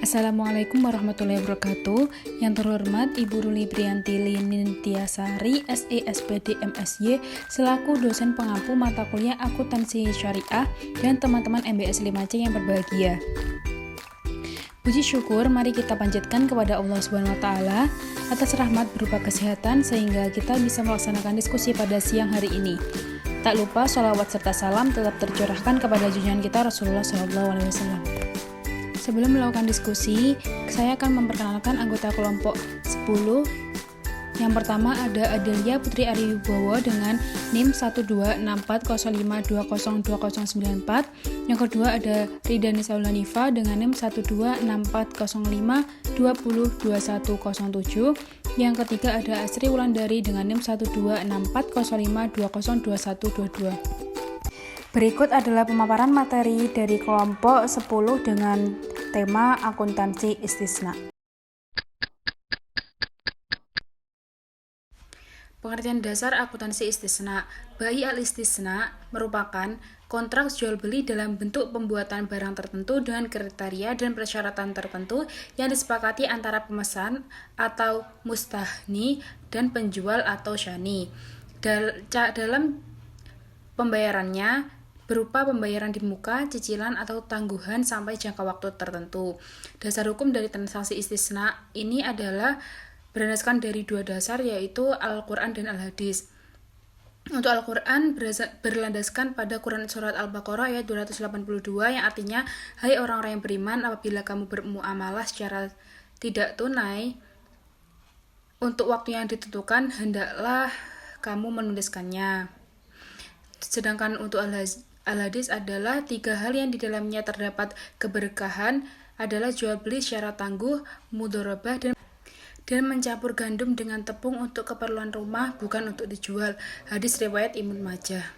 Assalamualaikum warahmatullahi wabarakatuh. Yang terhormat Ibu Ruli Priyanti Lintiasari, SE SPD MSy, selaku dosen pengampu mata kuliah Akuntansi Syariah dan teman-teman MBS 5C yang berbahagia. Puji syukur mari kita panjatkan kepada Allah SWT atas rahmat berupa kesehatan sehingga kita bisa melaksanakan diskusi pada siang hari ini. Tak lupa sholawat serta salam tetap tercurahkan kepada junjungan kita Rasulullah SAW. Sebelum melakukan diskusi, saya akan memperkenalkan anggota kelompok 10. Yang pertama ada Adelia Putri Ariwibowo dengan NIM 1264052020094. Yang kedua ada Ridani Saulanifa dengan NIM 1264052020107. Yang ketiga ada Asri Wulandari dengan NIM 1264052020122. Berikut adalah pemaparan materi dari kelompok 10 dengan tema akuntansi istisna. Pengertian dasar akuntansi istisna. Bai al-istisna merupakan kontrak jual beli dalam bentuk pembuatan barang tertentu dengan kriteria dan persyaratan tertentu yang disepakati antara pemesan atau mustahni dan penjual atau syani. Dalam pembayarannya berupa pembayaran di muka, cicilan, atau tangguhan sampai jangka waktu tertentu. Dasar hukum dari transaksi istisna ini adalah berdasarkan dari dua dasar, yaitu Al-Quran dan Al-Hadis. Untuk Al-Quran berlandaskan pada Quran Surat Al-Baqarah ayat 282 yang artinya, hai orang-orang yang beriman, apabila kamu bermuamalah secara tidak tunai untuk waktu yang ditentukan, hendaklah kamu menuliskannya. Sedangkan untuk Al-Hadis adalah 3 hal yang di dalamnya terdapat keberkahan adalah jual beli secara tangguh, mudharabah, dan mencampur gandum dengan tepung untuk keperluan rumah, bukan untuk dijual. Hadis riwayat Ibnu Majah.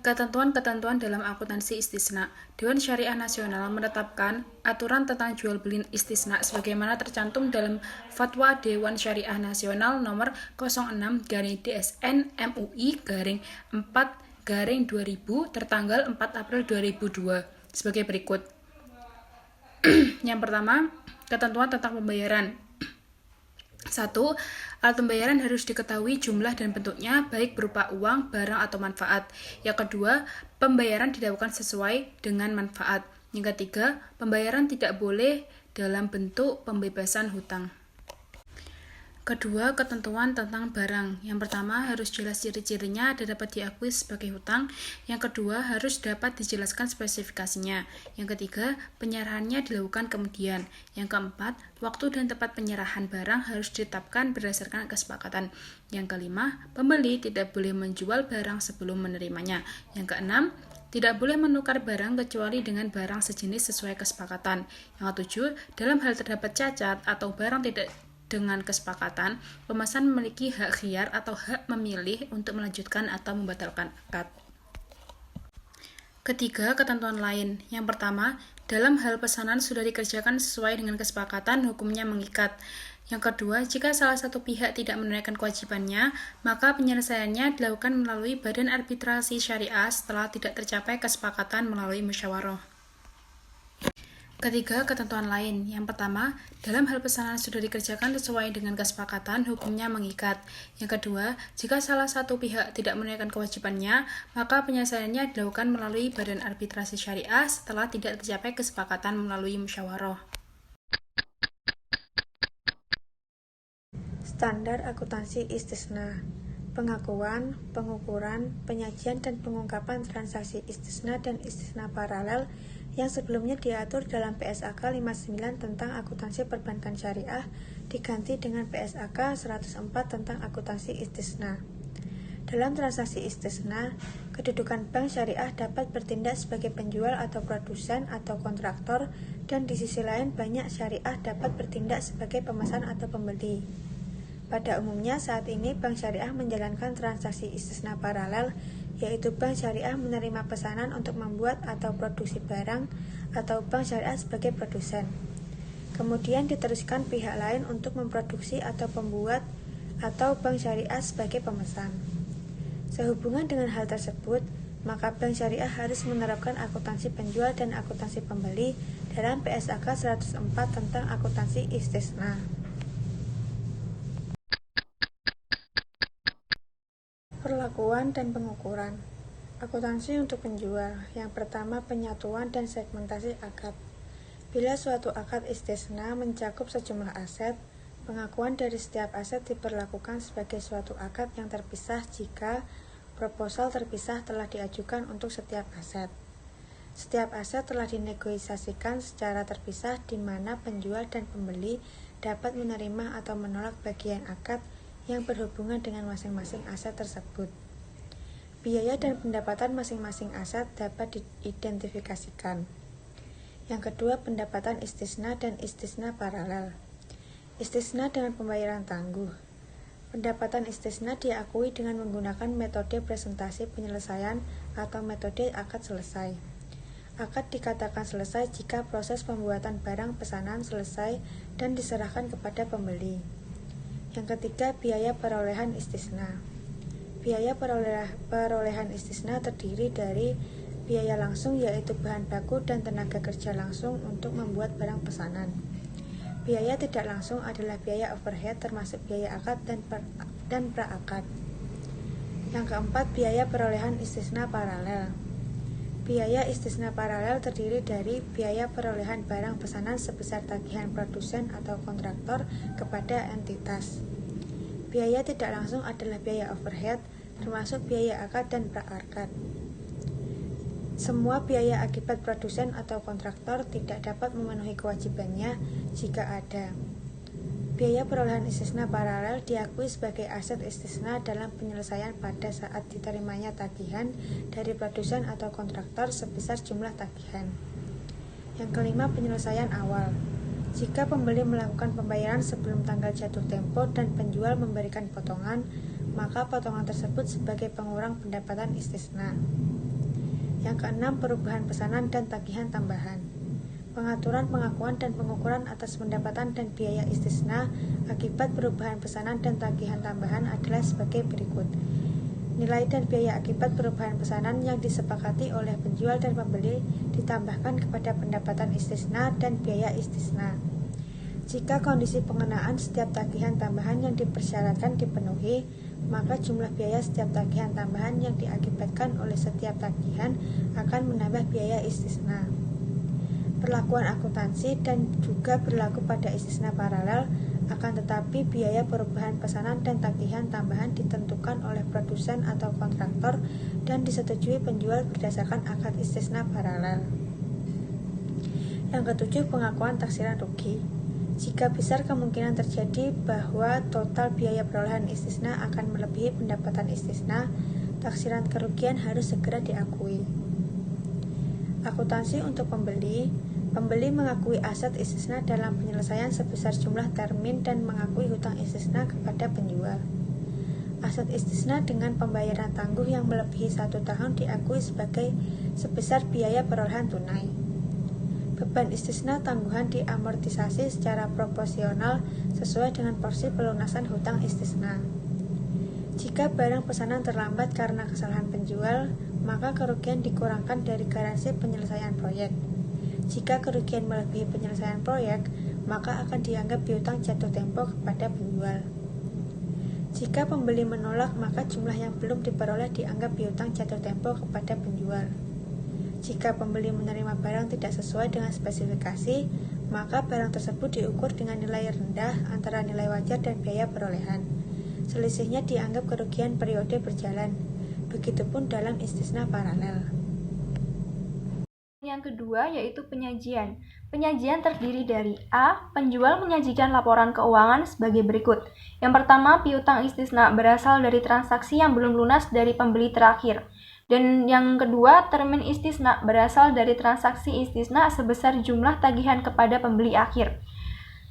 Ketentuan-ketentuan dalam akuntansi istisna. Dewan Syariah Nasional menetapkan aturan tentang jual beli istisna sebagaimana tercantum dalam Fatwa Dewan Syariah Nasional nomor 06/DSN MUI 4/2000 tertanggal 4 April 2002 sebagai berikut. Yang pertama, ketentuan tentang pembayaran. 1. Alat pembayaran harus diketahui jumlah dan bentuknya, baik berupa uang, barang, atau manfaat. Yang kedua, pembayaran dilakukan sesuai dengan manfaat. Yang ketiga, pembayaran tidak boleh dalam bentuk pembebasan hutang. Kedua, ketentuan tentang barang. Yang pertama, harus jelas ciri-cirinya dan dapat diakui sebagai hutang. Yang kedua, harus dapat dijelaskan spesifikasinya. Yang ketiga, penyerahannya dilakukan kemudian. Yang keempat, waktu dan tempat penyerahan barang harus ditetapkan berdasarkan kesepakatan. Yang kelima, pembeli tidak boleh menjual barang sebelum menerimanya. Yang keenam, tidak boleh menukar barang kecuali dengan barang sejenis sesuai kesepakatan. Yang ketujuh, dalam hal terdapat cacat atau barang tidak dengan kesepakatan, pemesan memiliki hak khiyar atau hak memilih untuk melanjutkan atau membatalkan akad. Ketiga, ketentuan lain. Yang pertama, dalam hal pesanan sudah dikerjakan sesuai dengan kesepakatan, hukumnya mengikat. Yang kedua, jika salah satu pihak tidak menunaikan kewajibannya, maka penyelesaiannya dilakukan melalui Badan Arbitrasi Syariah setelah tidak tercapai kesepakatan melalui musyawarah. Ketiga, ketentuan lain. Yang pertama, dalam hal pesanan sudah dikerjakan sesuai dengan kesepakatan, hukumnya mengikat. Yang kedua, jika salah satu pihak tidak menunaikan kewajibannya, maka penyelesaiannya dilakukan melalui Badan Arbitrasi Syariah setelah tidak tercapai kesepakatan melalui musyawarah. Standar akuntansi istisna. Pengakuan, pengukuran, penyajian, dan pengungkapan transaksi istisna dan istisna paralel yang sebelumnya diatur dalam PSAK 59 tentang akuntansi perbankan syariah diganti dengan PSAK 104 tentang akuntansi istisna. Dalam transaksi istisna, kedudukan bank syariah dapat bertindak sebagai penjual atau produsen atau kontraktor, dan di sisi lain banyak syariah dapat bertindak sebagai pemesan atau pembeli. Pada umumnya saat ini bank syariah menjalankan transaksi istisna paralel, yaitu bank syariah menerima pesanan untuk membuat atau produksi barang atau bank syariah sebagai produsen. Kemudian diteruskan pihak lain untuk memproduksi atau pembuat atau bank syariah sebagai pemesan. Sehubungan dengan hal tersebut, maka Bank Syariah harus menerapkan akuntansi penjual dan akuntansi pembeli dalam PSAK 104 tentang akuntansi istisna. Perlakuan dan pengukuran. Akuntansi untuk penjual. Yang pertama, penyatuan dan segmentasi akad. Bila suatu akad istisna mencakup sejumlah aset, pengakuan dari setiap aset diperlakukan sebagai suatu akad yang terpisah jika proposal terpisah telah diajukan untuk setiap aset. Setiap aset telah dinegosiasikan secara terpisah di mana penjual dan pembeli dapat menerima atau menolak bagian akad yang berhubungan dengan masing-masing aset tersebut. Biaya dan pendapatan masing-masing aset dapat diidentifikasikan. Yang kedua, pendapatan istisna dan istisna paralel. Istisna dengan pembayaran tangguh. Pendapatan istisna diakui dengan menggunakan metode presentasi penyelesaian atau metode akad selesai. Akad dikatakan selesai jika proses pembuatan barang pesanan selesai dan diserahkan kepada pembeli. Yang ketiga, biaya perolehan istisna. Biaya perolehan istisna terdiri dari biaya langsung yaitu bahan baku dan tenaga kerja langsung untuk membuat barang pesanan. Biaya tidak langsung adalah biaya overhead termasuk biaya akad dan pra-akad. Yang keempat, biaya perolehan istisna paralel. Biaya istisna paralel terdiri dari biaya perolehan barang pesanan sebesar tagihan produsen atau kontraktor kepada entitas. Biaya tidak langsung adalah biaya overhead termasuk biaya akad dan pra-akad. Semua biaya akibat produsen atau kontraktor tidak dapat memenuhi kewajibannya jika ada. Biaya perolehan istisna paralel diakui sebagai aset istisna dalam penyelesaian pada saat diterimanya tagihan dari produsen atau kontraktor sebesar jumlah tagihan. Yang kelima, penyelesaian awal. Jika pembeli melakukan pembayaran sebelum tanggal jatuh tempo dan penjual memberikan potongan, maka potongan tersebut sebagai pengurang pendapatan istisna. Yang keenam, perubahan pesanan dan tagihan tambahan. Pengaturan, pengakuan, dan pengukuran atas pendapatan dan biaya istisna akibat perubahan pesanan dan tagihan tambahan adalah sebagai berikut. Nilai dan biaya akibat perubahan pesanan yang disepakati oleh penjual dan pembeli ditambahkan kepada pendapatan istisna dan biaya istisna. Jika kondisi pengenaan setiap tagihan tambahan yang dipersyaratkan dipenuhi, maka jumlah biaya setiap tagihan tambahan yang diakibatkan oleh setiap tagihan akan menambah biaya istisna. Perlakuan akuntansi dan juga berlaku pada istisna paralel, akan tetapi biaya perubahan pesanan dan tagihan tambahan ditentukan oleh produsen atau kontraktor dan disetujui penjual berdasarkan akad istisna paralel. Yang ketujuh, pengakuan taksiran rugi. Jika besar kemungkinan terjadi bahwa total biaya perolehan istisna akan melebihi pendapatan istisna, taksiran kerugian harus segera diakui. Akuntansi untuk pembeli. Pembeli mengakui aset istisna dalam penyelesaian sebesar jumlah termin dan mengakui hutang istisna kepada penjual. Aset istisna dengan pembayaran tangguh yang melebihi 1 tahun diakui sebagai sebesar biaya perolehan tunai. Beban istisna tangguhan diamortisasi secara proporsional sesuai dengan porsi pelunasan hutang istisna. Jika barang pesanan terlambat karena kesalahan penjual, maka kerugian dikurangkan dari garansi penyelesaian proyek. Jika kerugian melebihi penyelesaian proyek, maka akan dianggap piutang jatuh tempo kepada penjual. Jika pembeli menolak, maka jumlah yang belum diperoleh dianggap piutang jatuh tempo kepada penjual. Jika pembeli menerima barang tidak sesuai dengan spesifikasi, maka barang tersebut diukur dengan nilai rendah antara nilai wajar dan biaya perolehan. Selisihnya dianggap kerugian periode berjalan. Begitupun dalam istisna paralel. Yang kedua yaitu penyajian. Penyajian terdiri dari A. Penjual menyajikan laporan keuangan sebagai berikut. Yang pertama, piutang istisna berasal dari transaksi yang belum lunas dari pembeli terakhir. Dan yang kedua, termin istisna berasal dari transaksi istisna sebesar jumlah tagihan kepada pembeli akhir.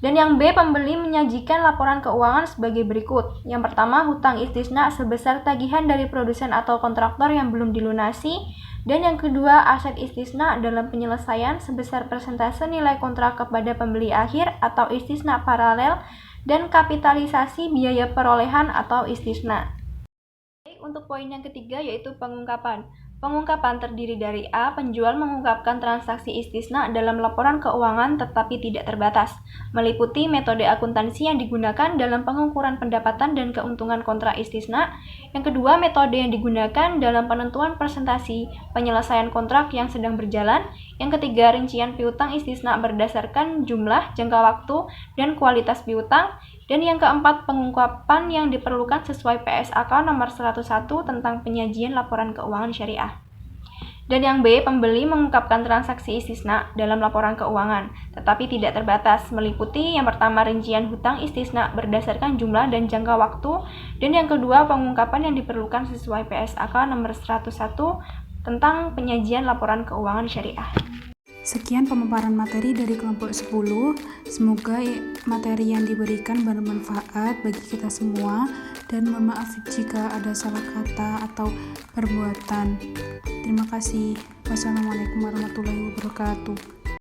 Dan yang B, pembeli menyajikan laporan keuangan sebagai berikut. Yang pertama, hutang istisna sebesar tagihan dari produsen atau kontraktor yang belum dilunasi. Dan yang kedua, aset istisna dalam penyelesaian sebesar persentase nilai kontrak kepada pembeli akhir atau istisna paralel dan kapitalisasi biaya perolehan atau istisna. Untuk poin yang ketiga yaitu pengungkapan. Pengungkapan terdiri dari A. Penjual mengungkapkan transaksi istisna dalam laporan keuangan tetapi tidak terbatas, meliputi metode akuntansi yang digunakan dalam pengukuran pendapatan dan keuntungan kontrak istisna. Yang kedua, metode yang digunakan dalam penentuan presentasi penyelesaian kontrak yang sedang berjalan. Yang ketiga, rincian piutang istisna berdasarkan jumlah, jangka waktu, dan kualitas piutang. Dan yang keempat, pengungkapan yang diperlukan sesuai PSAK nomor 101 tentang penyajian laporan keuangan syariah. Dan yang B, pembeli mengungkapkan transaksi istisna dalam laporan keuangan, tetapi tidak terbatas, meliputi yang pertama rincian hutang istisna berdasarkan jumlah dan jangka waktu, dan yang kedua pengungkapan yang diperlukan sesuai PSAK nomor 101 tentang penyajian laporan keuangan syariah. Sekian pemaparan materi dari kelompok 10. Semoga materi yang diberikan bermanfaat bagi kita semua, dan mohon maaf jika ada salah kata atau perbuatan. Terima kasih. Wassalamualaikum warahmatullahi wabarakatuh.